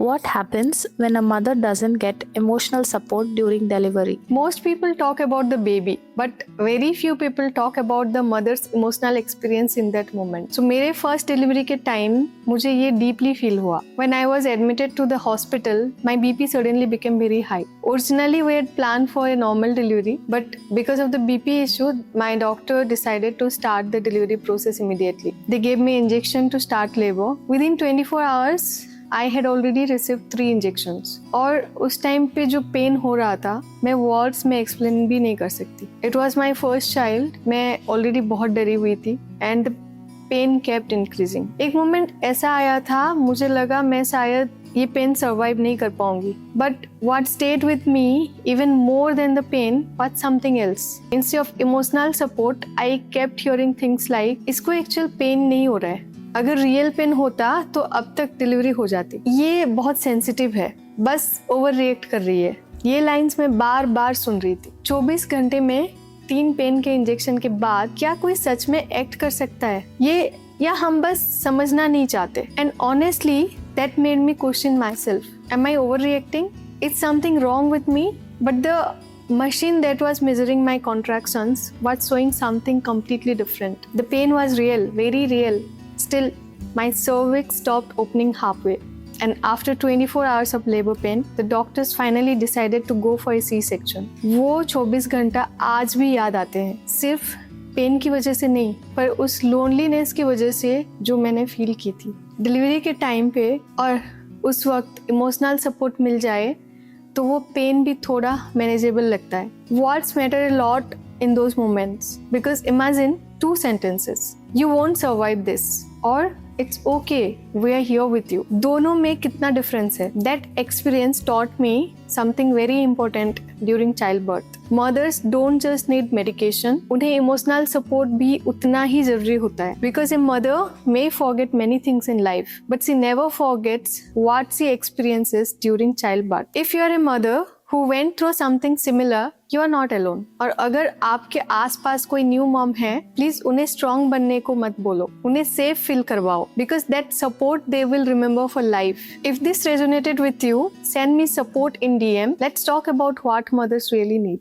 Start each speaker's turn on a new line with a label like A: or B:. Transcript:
A: What happens when a mother doesn't get emotional support during delivery?
B: Most people talk about the baby, but very few people talk about the mother's emotional experience in that moment. So मेरे first delivery के time मुझे ये deeply feel हुआ. When I was admitted to the hospital, my BP suddenly became very high. Originally we had planned for a normal delivery, but because of the BP issue, my doctor decided to start the delivery process immediately. They gave me injection to start labor. Within 24 hours, I had already received 3 injections. और उस time पे जो pen हो रहा था मैं words में explain भी नहीं कर सकती. It was my first child. मैं ऑलरेडी बहुत डरी हुई थी and the pain kept increasing. एक मोमेंट ऐसा आया था मुझे लगा मैं शायद ये पेन सर्वाइव नहीं कर पाऊंगी. But what stayed with me even more than the pain was something else. Instead of emotional support, I kept hearing things like इसको एक्चुअल पेन नहीं हो रहा है. अगर रियल पेन होता तो अब तक डिलीवरी हो जाती. ये बहुत सेंसिटिव है, बस ओवर रिएक्ट कर रही है. ये लाइंस मैं बार बार सुन रही थी. 24 घंटे में 3 पेन के इंजेक्शन के बाद क्या कोई सच में एक्ट कर सकता है ये, या हम बस समझना नहीं चाहते. And honestly that made me question myself. Am I overreacting? It's something wrong with me? But the machine that was measuring my contractions was showing something completely different. The pain was real, very real. Still, my cervix stopped opening halfway. And after 24 hours of labor pain, the doctors finally decided to go for a C-section. वो 24 घंटा आज भी याद आते हैं. सिर्फ pen की वजह से नहीं, पर उस लोनलीनेस की वजह से जो मैंने फील की थी. डिलीवरी के टाइम पे और उस वक्त इमोशनल सपोर्ट मिल जाए तो वो पेन भी थोड़ा मैनेजेबल लगता है. Words matter a lot in those moments because imagine 2 sentences. You won't survive this or it's okay, we are here with you. दोनों में कितना डिफरेंस है. That experience taught me something very important during childbirth. Mothers don't just need medication, उन्हें emotional support भी उतना ही जरूरी होता है. Because a mother may forget many things in life, but she never forgets what she experiences during childbirth. If you are a mother who went through something similar, you are not alone. और अगर आपके आसपास कोई new mom है, please उन्हें strong बनने को मत बोलो, उन्हें सेफ फील करवाओ, because that support they will remember for life. If this resonated with you, send me support in DM. Let's talk about what mothers really need.